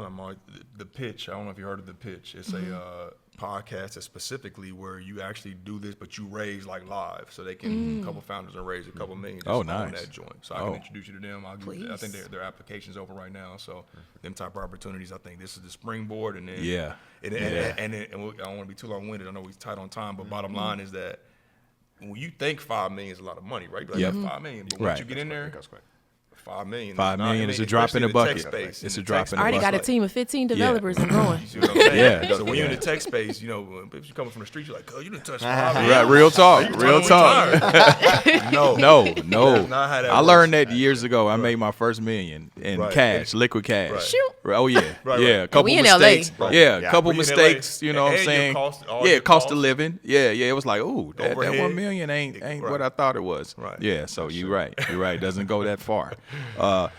The Pitch. I don't know if you heard of The Pitch. It's a podcast that's specifically where you actually do this, but you raise like live, so they can. A couple founders will raise a couple million. Just on nice. that joint. So I can introduce you to them. I think their application's open right now. So them type of opportunities, I think this is the springboard. And then and I don't want to be too long-winded. I know we're tight on time, but bottom line is that when you think $5 million is a lot of money, right? You're like, $5 million, but once you get in there. $5 million. $5 million is a drop in the bucket. It's a drop in the I already bucket. got a team of 15 developers and growing. You see what I'm saying? Yeah. So when you're in the tech space, if you're coming from the street, you're like, oh, you didn't touch $5 million. Right, real talk. Real talk. No. No. That's not how that I works. learned that years ago. I made my first $1 million in cash, liquid cash. Right. Shoot. Oh yeah, yeah. A couple We in mistakes. LA. Yeah, Yeah. a couple We in mistakes. LA. You know what I'm And your saying? all your Cost of costs. living. Yeah. It was like, ooh, that Overhead. $1 million ain't Right. what I thought it was. Right. Yeah. So you're right. You're right. It doesn't go that far.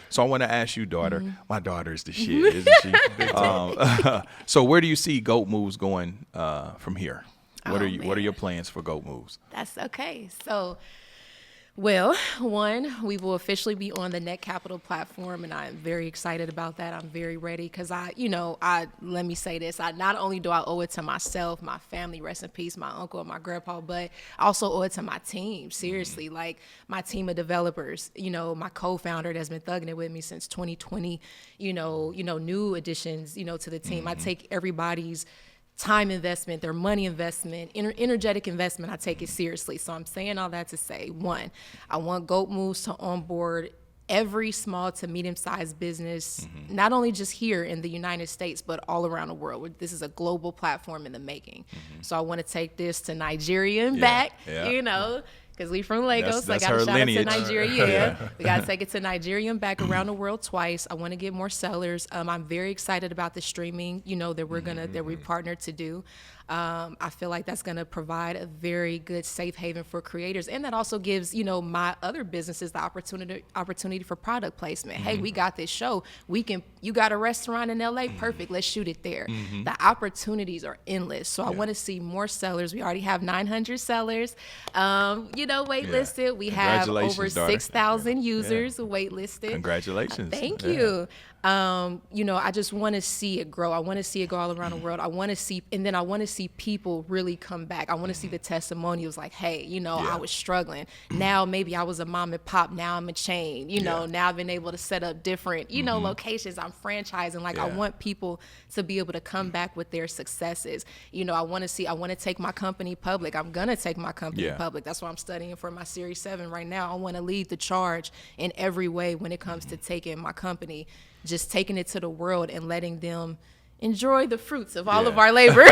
So I want to ask you, daughter. My daughter is the shit, isn't she? So where do you see Goat Moves going from here? What are your plans for Goat Moves? That's okay. So, well, one, we will officially be on the Net Capital platform, and I'm very excited about that. I'm very ready because let me say this. Not only do I owe it to myself, my family, rest in peace, my uncle and my grandpa, but I also owe it to my team. Seriously, like my team of developers, my co-founder that's been thugging it with me since 2020, new additions, to the team. I take everybody's time investment, their money investment, energetic investment, I take it seriously. So I'm saying all that to say, one, I want Goat Moves to onboard every small to medium-sized business, not only just here in the United States, but all around the world. This is a global platform in the making. So I want to take this to Nigeria and back, because we from Lagos, so I That's got to her shout lineage. out to Nigeria. We got to take it to Nigeria and back around the world twice. I want to get more sellers. I'm very excited about the streaming, that we partnered to do. I feel like that's going to provide a very good safe haven for creators, and that also gives my other businesses the opportunity for product placement. Hey, we got this show. You got a restaurant in LA? Perfect. Let's shoot it there. The opportunities are endless. So I want to see more sellers. We already have 900 sellers, waitlisted. We have over 6,000 users waitlisted. Congratulations. Thank you. I just want to see it grow. I want to see it go all around the world. I want to see people really come back. I want to see the testimonials like, hey, I was struggling. Now maybe I was a mom and pop. Now I'm a chain. Now I've been able to set up different, locations. I'm franchising. I want people to be able to come back with their successes. I want to take my company public. I'm going to take my company public. That's why I'm studying for my Series 7 right now. I want to lead the charge in every way when it comes to taking my company, just taking it to the world and letting them enjoy the fruits of all of our labor.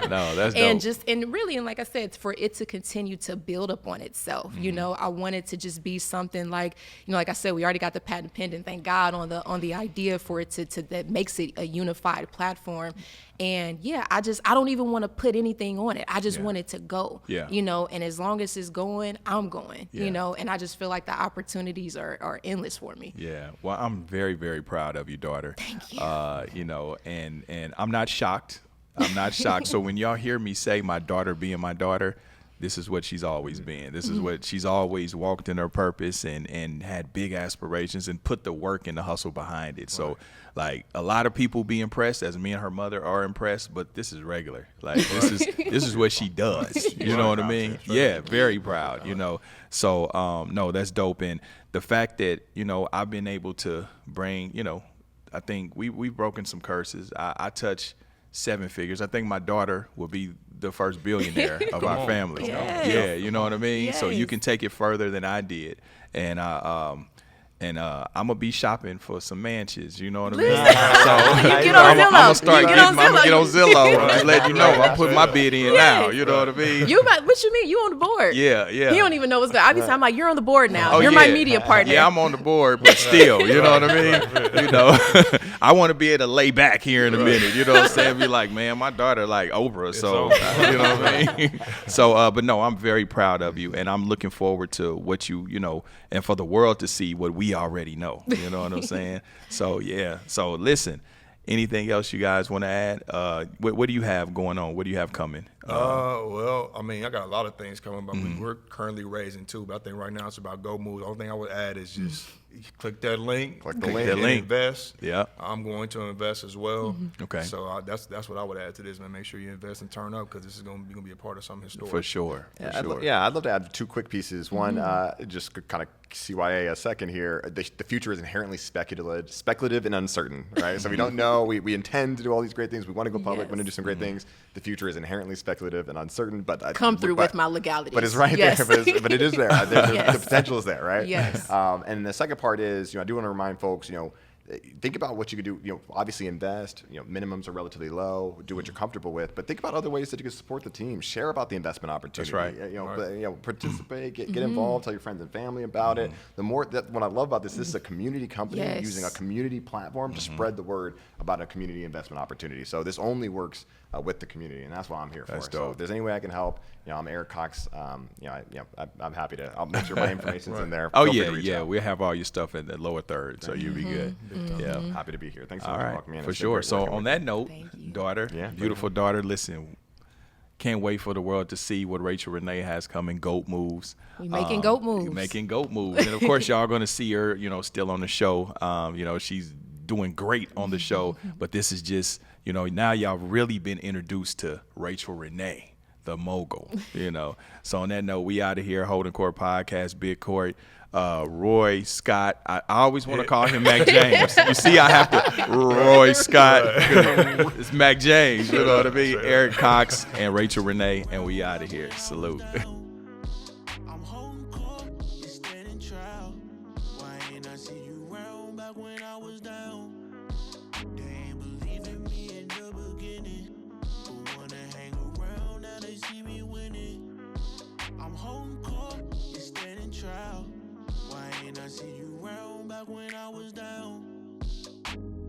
No, that's dope. And like I said, for it to continue to build up on itself. I want it to just be something like, like I said, we already got the patent pending, thank God, on the idea for it to that makes it a unified platform. And I don't even want to put anything on it. I just want it to go. And as long as it's going, I'm going. And I just feel like the opportunities are endless for me. Yeah. Well, I'm very, very proud of you, daughter. Thank you. And I'm not shocked. I'm not shocked. So when y'all hear me say my daughter being my daughter, this is what she's always been. This is what she's always walked in her purpose and had big aspirations and put the work and the hustle behind it. So like a lot of people be impressed, as me and her mother are impressed, but this is regular. Like this is what she does. You know what I mean? Yeah, very proud, So no, that's dope. And the fact that, I've been able to bring, I think we've broken some curses. I touch 7 figures. I think my daughter will be the first billionaire of our family. Yes. Yeah, you know what I mean? So you Yes. can take it further than I did. And I'm gonna be shopping for some mansions. You know what I mean? Listen. So You get on I'm Zillow. gonna start You get getting. on I'm gonna get on Zillow. Zillow. Just let you know. I'm putting my bid in now. You know what I mean? What you mean? You on the board? Yeah. He don't even know what's going on. I be saying, I'm like, you're on the board now. Oh, You're yeah. my media partner. Yeah, I'm on the board, but still, you know what I mean? You know, I want to be able to lay back here in a minute. You know what I'm saying? Be like, man, my daughter like Oprah, so you know what I mean? So, but no, I'm very proud of you, and I'm looking forward to what you know, and for the world to see what we already know. You know what I'm saying? So yeah. So listen. Anything else you guys want to add? What do you have going on? What do you have coming? Well, I mean, I got a lot of things coming, but we're currently raising too. But I think right now it's about go moves. The only thing I would add is just click that link, Click the link. and invest. Yeah. I'm going to invest as well. Okay. So that's what I would add to this, man. Make sure you invest and turn up because this is going to be a part of something historic. For sure. I'd love to add 2 quick pieces. One, just kind of CYA a second here. The future is inherently speculative and uncertain, right? So we don't know. We intend to do all these great things. We want to go public. We want to do some great things. The future is inherently speculative and uncertain. But Come through with my legalities. But it's right there. But it is there. The potential is there, right? Yes. And the second part is, I do want to remind folks, think about what you could do. Obviously invest. Minimums are relatively low. Do what you're comfortable with, but think about other ways that you can support the team. Share about the investment opportunity. That's right. Participate. Get involved. Tell your friends and family about it. The more what I love about this is a community company using a community platform to spread the word about a community investment opportunity. So this only works with the community, and that's what I'm here for. That's So dope. if there's any way I can help, I'm Eric Cox. I'm happy to. I'll make sure my information's in there. Oh Feel free yeah, to reach yeah. out. We'll have all your stuff in the lower third, so you'll be good. Yeah. Happy to be here. Thanks so All much for right, welcoming me in. for It's been sure. great So working on with that note, Thank you. daughter, beautiful daughter, listen, can't wait for the world to see what Rachel Renee has coming. Goat moves. We making goat moves. Making goat moves, and of course y'all going to see her, still on the show. She's doing great on the show, but this is just, now y'all really been introduced to Rachel Renee, the mogul. So on that note, we out of here. Holdin Court Podcast, Big Court. Roy Scott. I always want to call him Mac James. You see, I have to. Roy Scott. It's Mac James. You know what I mean? Eric Cox and Rachel Renee, and we out of here. Salute. I'm holding court, you standing trial. Why ain't I see you round back when I was down? They ain't believe in me in the beginning, but wanna hang around now they see me winning. I'm holding court, you standing trial. Why ain't I see you round back when I was down?